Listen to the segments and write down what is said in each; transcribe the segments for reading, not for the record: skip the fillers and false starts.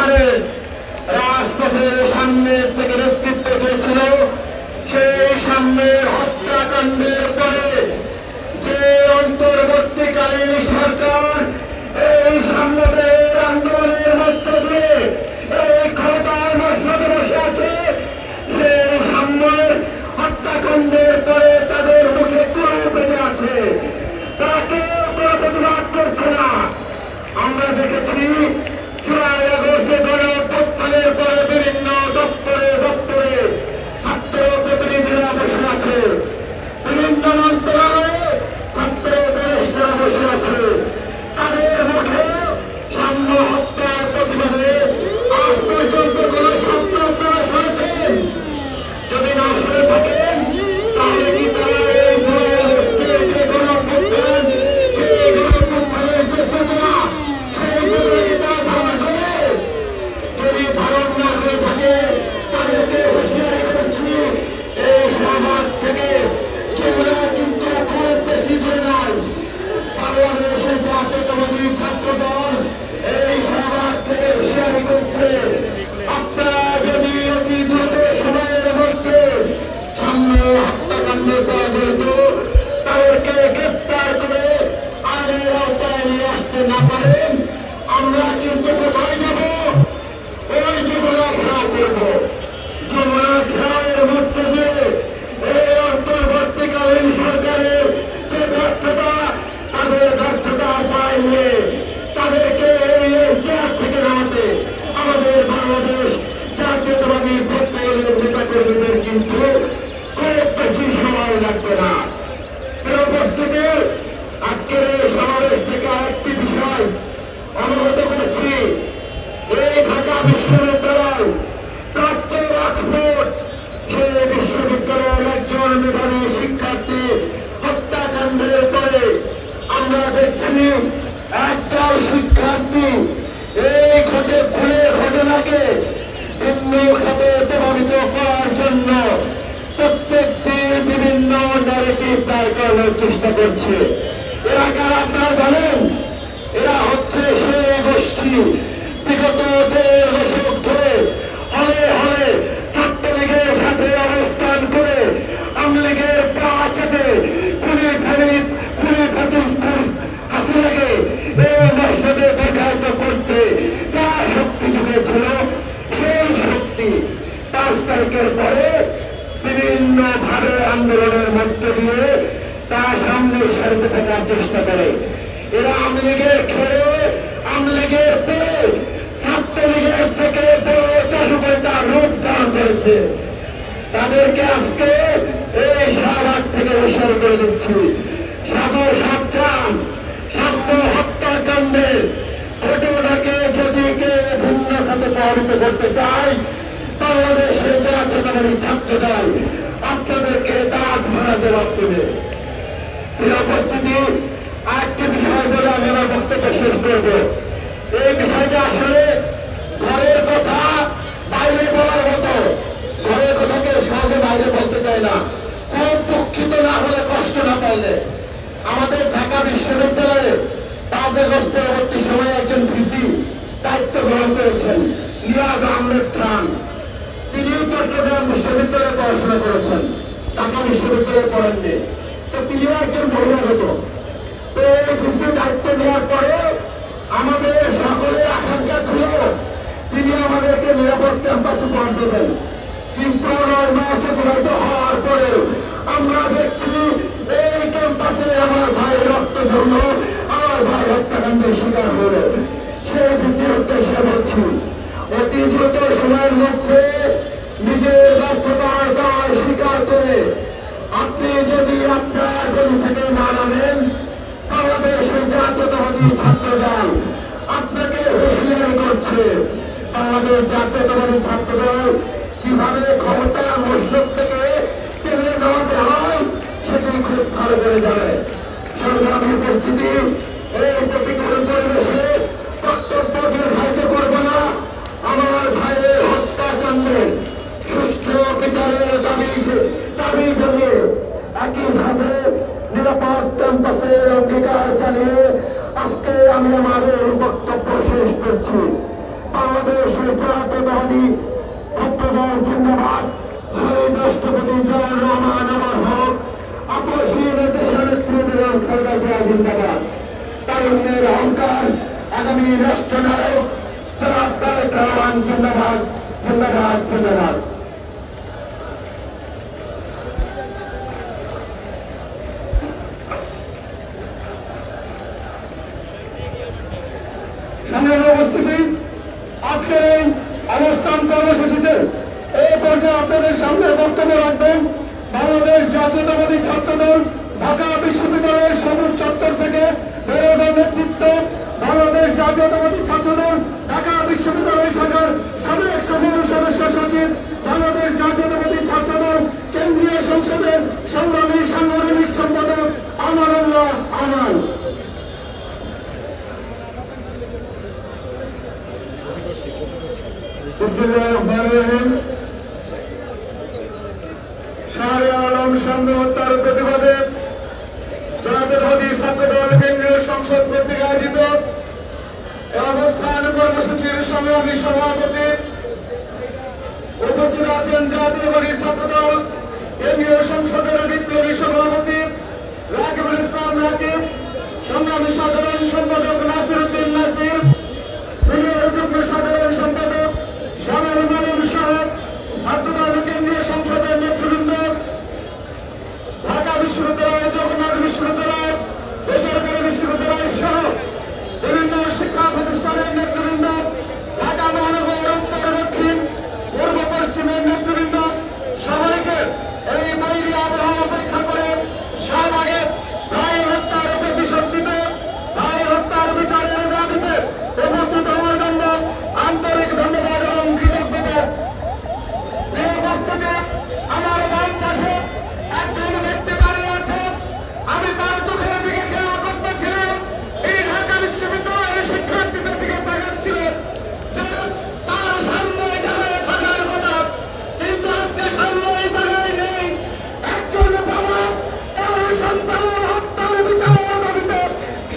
করে রাজপথের সামনের থেকে নেতৃত্ব দিয়েছিল, সেই সামনের হত্যাকাণ্ডের পরে যে অন্তর্বর্তীকালীন সরকার এই সামনের আন্দোলনের মধ্য দিয়ে এই ক্ষমতার মসনদে বসে আছে, সেই সামনের হত্যাকাণ্ডের পরে তাদের মুখে কুড়ু পেতে আছে, তারা কেউ কোনো প্রতিবাদ করছে না। আমরা দেখেছি জুলাই আগস্টে গণঅভ্যুত্থানের পরে বিভিন্ন দপ্তরে দপ্তরে ছাত্র প্রতিনিধিরা বসে আছে, বিভিন্ন মন্ত্রণালয়ে ছাত্র উপদেষ্টারা বসে আছে, তাদের মুখে সাম্য হত্যার প্রতিবাদে আজ পর্যন্ত কোন শব্দ আপনারা শুনেছেন? যদি না শুনে থাকেন তাহলে কি তারা এই জুলাই আগস্টের যে গণঅভ্যুত্থান, সেই গণঅভ্যুত্থানের যে চেতনা, সেই চেতনাকে তারা ধারণ করে? যদি ধারণ না করে থাকে তাদেরকে হুঁশিয়ারি করছি, এই সমাজ থেকে কেউরা কিন্তু খুব বেশি দূরে নয়। বাংলাদেশের জাতীয়তাবাদী ছাত্র দল এই সমাজ থেকে হুঁশিয়ারি করছে, আপনারা যদি অতি দ্রুত সময়ের মধ্যে সামনে হত্যাকাণ্ডের পর যেহেতু তাদেরকে গ্রেপ্তার করে আইনের আওতায় নিয়ে আসতে না পারেন, আমরা কিন্তু কোথায় যাব? ওই যমুনা ঘেরাও করব। যমুনা ঘেরাওয়ের মধ্যে দিয়ে এই অন্তর্বর্তীকালীন সরকারের যে ব্যর্থতা, তাদের ব্যর্থতার পায় নিয়ে তাদেরকে এই চেয়ার থেকে নামাতে আমাদের বাংলাদেশ জাতীয়তাবাদী দলের নেতাকর্মীদের কিন্তু খুব বেশি সময় লাগবে না। প্রিয় উপস্থিতি, আজকের এই সমাবেশ থেকে আরেকটি বিষয় অবগত করেছি। এই ঢাকা বিশ্ববিদ্যালয় প্রাচ্য রাজপথ, সেই বিশ্ববিদ্যালয়ের একজন মেধাবী শিক্ষার্থী হত্যাকাণ্ডের পরে আমরা দেখছি একদল শিক্ষার্থী এই ঘটনাকে ভিন্ন খাতে প্রভাবিত করার জন্য প্রত্যেক দিন বিভিন্ন ন্যারেটিভ দায়ের করার চেষ্টা করছে। এরা কারা আপনারা জানেন? এরা হচ্ছে সেই গোষ্ঠী বিগত 1.5 দশক ধরে হলে হলে ছাত্রলীগের সাথে অবস্থান করে আমলীগের পা চেপে খুনি হাসিনাকে এই মসনদে দেখায়িত করতে যা শক্তি জুগেছিল, সেই শক্তি 5 তারিখের পরে বিভিন্ন ভাবে আন্দোলনের মধ্য দিয়ে তা সামনে সারিতে থাকার চেষ্টা করে। এরা আমলীগের খেয়ে আমলীগের পেয়ে ছাত্রলীগের থেকে বড় চাষুপেতা রূপ ধারণ করেছে। তাদেরকে আজকে এই শাহবাগ থেকে হুঁশিয়ার করে দিচ্ছি, সাবধান, সাম্য হত্যাকাণ্ডের ঘটনাকে যদি কেউ ভিন্ন খাতে প্রভাবিত করতে চায়, বাংলাদেশের জাতীয়তাবাদী ছাত্র দল আপনাদেরকে দাঁত ভরা জবাব দেবে। প্রিয় উপস্থিতি, আরেকটি বিষয় বলে আমি আমার বক্তব্য শেষ করব। এই বিষয়টা আসলে ঘরের কথা বাইরে বলার মতো, ঘরের কথাকে সহজে বাইরে বলতে চায় না। খুব দুঃখিত না হলে, কষ্ট না পাইলে, আমাদের ঢাকা বিশ্ববিদ্যালয়ে 5 আগস্ট পরবর্তী সময়ে একজন ভিসি দায়িত্ব গ্রহণ করেছেন, নিয়াজ আহমেদ খান। তিনিও চট্টগ্রাম বিশ্ববিদ্যালয়ে পড়াশোনা করেছেন, ঢাকা বিশ্ববিদ্যালয়ে পড়েননি। তো তিনিও একজন বহিরাগত। তো এই ভিসি দায়িত্ব নেওয়ার পরে আমাদের সকলের আকাঙ্ক্ষা ছিল তিনি আমাদেরকে নিরাপদ ক্যাম্পাসে উপহার দেবেন। কিন্তু 9 মাস অতিবাহিত হওয়ার পরে আমরা দেখছি এই ক্যাম্পাসে আমার ভাই রক্ত ঝরল, আমার ভাই হত্যাকাণ্ডের শিকার হল। সেই ভিত্তির উদ্দেশ্যে বলছি, অতি দ্রুত সময়ের মধ্যে নিজের ব্যর্থতার দায় স্বীকার করে আপনি যদি আপনার গলি থেকে না নামেন, বাংলাদেশের জাতীয়তাবাদী ছাত্র দল আপনাকে হুঁশিয়ারি করছে। বাংলাদেশ জাতীয়তাবাদী ছাত্র দল কিভাবে ক্ষমতার মসনদ থেকে টেনে নেওয়াতে হয় সেটি খুব ভালো করে জানে। সংগ্রামী উপস্থিতি, এই প্রতিকূল পরিবেশে বক্তব্য দীর্ঘায়িত করব না। আমার ভাইয়ের হত্যাকাণ্ডে সুষ্ঠু বিচারের দাবি জানিয়ে একই সাথে নিরাপদ ক্যাম্পাসের অঙ্গীকার জানিয়ে আজকে আমি আমাদের বক্তব্য শেষ করছি। বাংলাদেশের জাতীয়তাবাদী ছাত্রদল জিন্দাবাদ, শহীদ রাষ্ট্রপতি জিয়াউর রহমান আমার হক, আপসীন দেশনেত্রী বেগম খালেদা জিয়া জিন্দাবাদ, তারুণ্যের অহংকার আগামী রাষ্ট্রনায়ক জনাব তারেক রহমান জিন্দাবাদ জিন্দাবাদ জিন্দাবাদ। সামনের উপস্থিতি, আজকের এই অবস্থান কর্মসূচিতে এই পর্যায়ে আপনাদের সামনে বক্তব্য রাখবেন বাংলাদেশ জাতীয়তাবাদী ছাত্রদল ঢাকা বিশ্ববিদ্যালয়ের সবুজ চত্বর থেকে বেরোনোর নেতৃত্ব, বাংলাদেশ জাতীয়তাবাদী ছাত্রদল ঢাকা বিশ্ববিদ্যালয় শাখার সাবেক সাধারণ সদস্য সচিব, বাংলাদেশ জাতীয়তাবাদী ছাত্রদল কেন্দ্রীয় সংসদের সংগ্রামী সাংগঠনিক সম্পাদক আমানুল্লাহ আমান। শাহরিয়ার আলম সামনে হত্যার প্রতিবাদে জাতীয়তাবাদী ছাত্রদল কেন্দ্রীয় সংসদ কর্তৃক আয়োজিত অবস্থান কর্মসূচির সংগ্রামী সভাপতি উপস্থিত আছেন জাতীয়তাবাদী ছাত্রদল কেন্দ্রীয় সংসদের বিপ্লবী সভাপতি রাকিবুল ইসলাম রাকিব, সংগ্রামী সাধারণ সম্পাদক নাসির উদ্দিন নাসির, সিনিয়র যুগ্ম সাধারণ সম্পাদক শামিল মালিম সাহেব, ছাত্রদল কেন্দ্রীয় সংসদের নেতৃবৃন্দ, ঢাকা বিশ্ববিদ্যালয়, জগন্নাথ বিশ্ববিদ্যালয়, বেসরকারি বিশ্ববিদ্যালয় সহ বিভিন্ন শিক্ষা প্রতিষ্ঠানের নেতৃবৃন্দ, ঢাকা মহানগর উত্তর দক্ষিণ পূর্ব পশ্চিমের নেতৃবৃন্দ, সবাইকে এই বৈরী আবহাওয়া উপেক্ষা করে শাহবাগে ভাই হত্যার প্রতিশোধ দিতে, ভাই হত্যার বিচারের দাবিতে উপস্থিত হওয়ার জন্য আন্তরিক ধন্যবাদ এবং কৃতজ্ঞতা। এই বস্তুতে আমার বাম পাশে একজন ব্যক্তি দাঁড়িয়ে আছে, আমি তার চোখের দিকে খেয়াল করতেছিলাম, এই ঢাকা বিশ্ববিদ্যালয়ের শিক্ষার্থীদের দিকে তাকাচ্ছিলেন যে তার সামনে জায়গায় থাকার কথা, কিন্তু আজকে সামনে এই জায়গায় নেই। একজন বাবা তার সন্তানের হত্যার বিচারের দাবিতে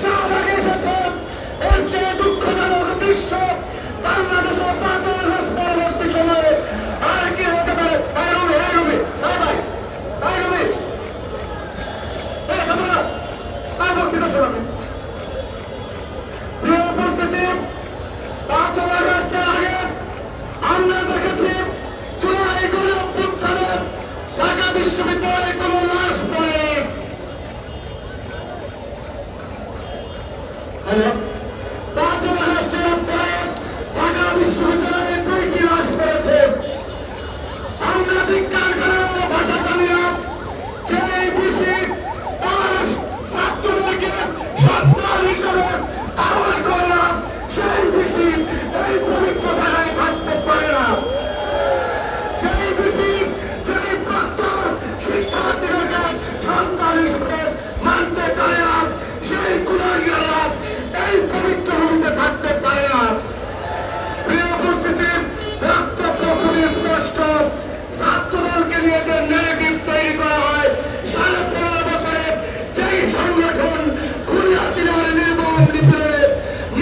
শাহবাগে এসেছেন। এর চেয়ে দুঃখজনক দৃশ্য বাংলাদেশের 5 আগস্ট পরবর্তী সময়ে আর কি হতে পারে? উপস্থিতি, 5 আগস্টের আগে আমরা দেখেছি জুলাই গণঅভ্যুত্থানে ঢাকা বিশ্ববিদ্যালয়ে কোন লাশ পড়েনি। 5 আগস্টের পরে ঢাকা বিশ্ববিদ্যালয়ে 2টি লাশ পড়েছে। আমরা বিজ্ঞান ভাষা জানি না যে এই বিসি তার ছাত্রদেরকে সন্তান হিসেবে ধারণ করে না, সেই বিসি এই পবিত্র জায়গায় থাকতে পারে না। সেই বিসি যদি প্রাক্তন শিক্ষার্থীদেরকে সন্তান হিসেবে মানতে চায় না, সেই গুণাগাররা এই পবিত্র ভূমিতে থাকতে পারে না। প্রিয় উপস্থিতি, রক্ত প্রথমে স্পষ্ট, ছাত্রদলকে নিয়ে যে নেগেটিভ তৈরি করা হয়, 15.5 বছরে যেই সংগঠন খুলনাশিলার নির্মম নিপীড়নে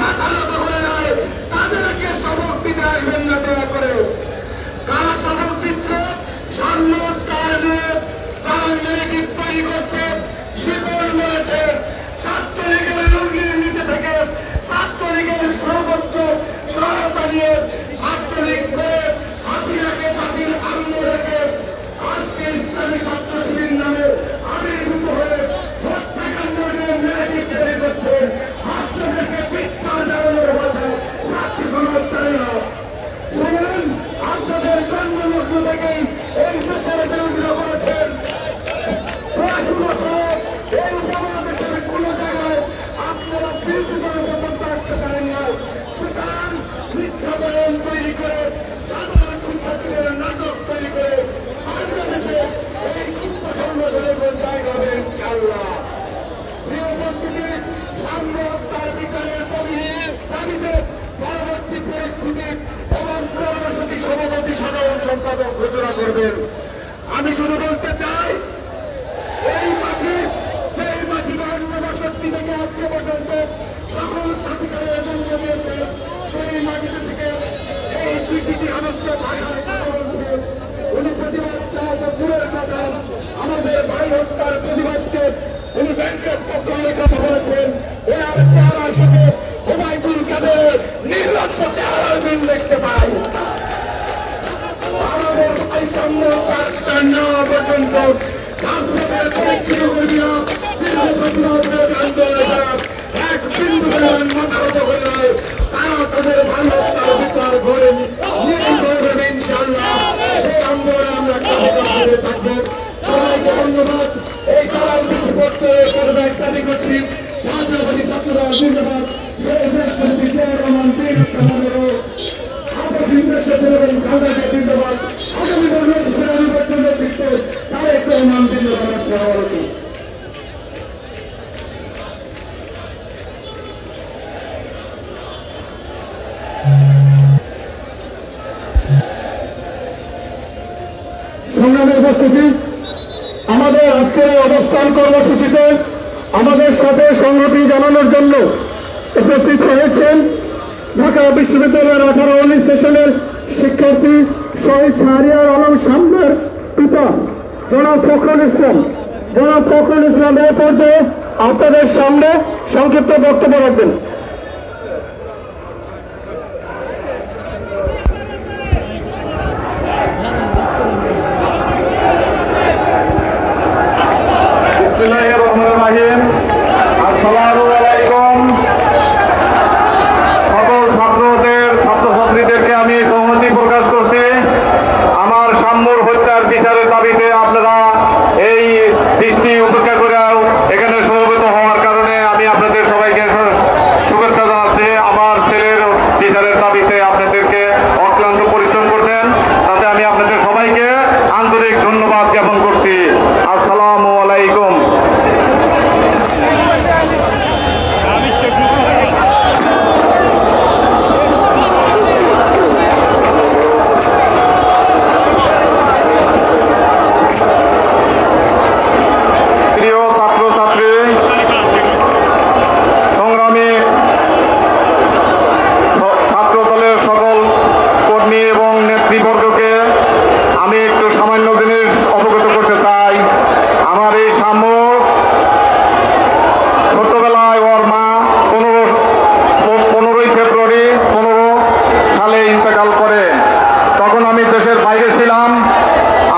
মাথা নত করে নেয়, তাদেরকে সবক দিতে আসবেন না দয়া করে। কারা সবক দিচ্ছে? সামনের তার নিয়ে যারা নেগেটিভ তৈরি করছে, শিকল রয়েছে ছাত্রলীগের লুঙ্গির নিচে থেকে, ছাত্রলীগের সর্বোচ্চ সহায়তা নিয়ে ছাত্রলীগ করে হাসিনাকে জাতির আনন্দ রেখে আজকে ইসলামী ছাত্র শিবির নামে আবির্ভূত হয়ে হত্যাকাণ্ডের নেগেটিভ তৈরি করছে। আপনাদেরকে চিৎকার জানানোর ভাষায় ছাত্র সমাজ চায় না। শুনুন, আপনাদের জন্মলগ্ন থেকেই এই দেশের বিরোধিতা করেছেন। 80 বছর এই বাংলাদেশের কোন জায়গায় আপনারা বিরোধিতা করতে আসতে পারেন না। সুতরাং মিথ্যা বয়ান তৈরি করে, সাধারণ শিক্ষার্থীদের নাটক তৈরি করে বাংলাদেশে এই ক্ষুদ্র সংগঠনের কোন জায়গা হবে ইনশাআল্লাহ। প্রিয় উপস্থিতি, সামনে তার বিচারের দাবিতে পরবর্তী পরিস্থিতি এবং কর্মসূচি সভাপতি সাধারণ সম্পাদক ঘোষণা করবেন। আমি শুধু বলতে চাই, এই মাঠে সেই মাটি 52 থেকে আজকে পর্যন্ত সকল স্বাধিকারের জন্ম দিয়েছে, সেই মাটিতে থেকে বিসিটি সমস্ত ভাষায় কথা বলছে, উনি প্রতিবাদ চায় তো দূরের কথা, আমাদের ভাই হত্যার প্রতিবাদকে উনি ব্যাংকের পক্ষ নিয়ে কথা বলেছেন। ওনার চেহারার সাথে ওবায়দুল কাদের নির্লজ্জ চেহারার মিল দেখতে পাই। আমাদের বৈষম্য কার্যকর নেওয়া পর্যন্ত রাজপথের পরীক্ষিত কর্মীরা দীর্ঘ প্রতিবাদ আন্দোলনে এক বিন্দু পরিমাণ মাথাগত হলে তারা তাদের ভাই হত্যার বিচার করেন নিয়মিত হবে ইনশাআল্লাহ। সেই আন্দোলনে আমরা কার্যকর করে থাকবো। সবাইকে ধন্যবাদ। এই দালাল বেশি করতে পদত্যাগ দাবি করছি। জাতীয়বাদী ছাত্ররা ধন্যবাদ। সংগ্রামের উপস্থিতি, আমাদের আজকের এই অবস্থান কর্মসূচিতে আমাদের সাথে সংহতি জানানোর জন্য উপস্থিত হয়েছেন ঢাকা বিশ্ববিদ্যালয়ের 18-19 সেশনের শিক্ষার্থী শহীদ শাহরিয়ার আলম সামনের পিতা জনাব ফখরুল ইসলাম। জনাব ফখরুল ইসলাম এই পর্যায়ে আপনাদের সামনে সংক্ষিপ্ত বক্তব্য রাখবেন। আসসালামু আলাইকুম। সকল ছাত্রছাত্রীদেরকে আমি সংহতি প্রকাশ করছি। আমার সাম্যর হত্যার বিচারের দাবিতে আপনারা এই বৃষ্টি উপেক্ষা করে এখানে সমবেত হওয়ার কারণে আমি আপনাদের সবাইকে শুভেচ্ছা জানাচ্ছি। আমার ছেলের বিচারের দাবিতে আপনাদেরকে অক্লান্ত পরিশ্রম করছেন, তাতে আমি আপনাদের সবাইকে আন্তরিক ধন্যবাদ জ্ঞাপন করছি। আসসালামু আলাইকুম।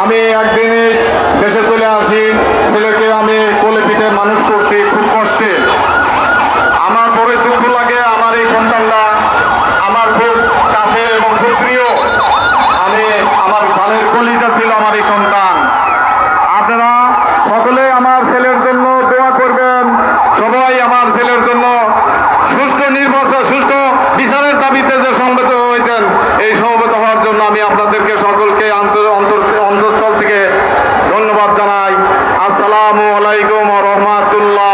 আমি একদিনই দেশে চলে আসি। ছেলেকে আমি কোলে পিঠে মানুষ করছি খুব কষ্টে। আমার বড় দুঃখ লাগে, আমার এই সন্তানরা আমার খুব কাছে এবং খুব প্রিয়। আমার প্রাণের কলিজা ছিল আমার এই সন্তান। আপনারা সকলে আমার ছেলের জন্য দোয়া করবেন। সবাই আমার ছেলের জন্য সুষ্ঠু নির্বাচন, সুষ্ঠু বিচারের দাবিতে যে সমবেত হয়েছেন, এই সমবেত হওয়ার জন্য আমি আপনাদেরকে সকলকে অন্তঃস্থল থেকে ধন্যবাদ জানাই। আসসালামু আলাইকুম ওয়া রাহমাতুল্লাহ।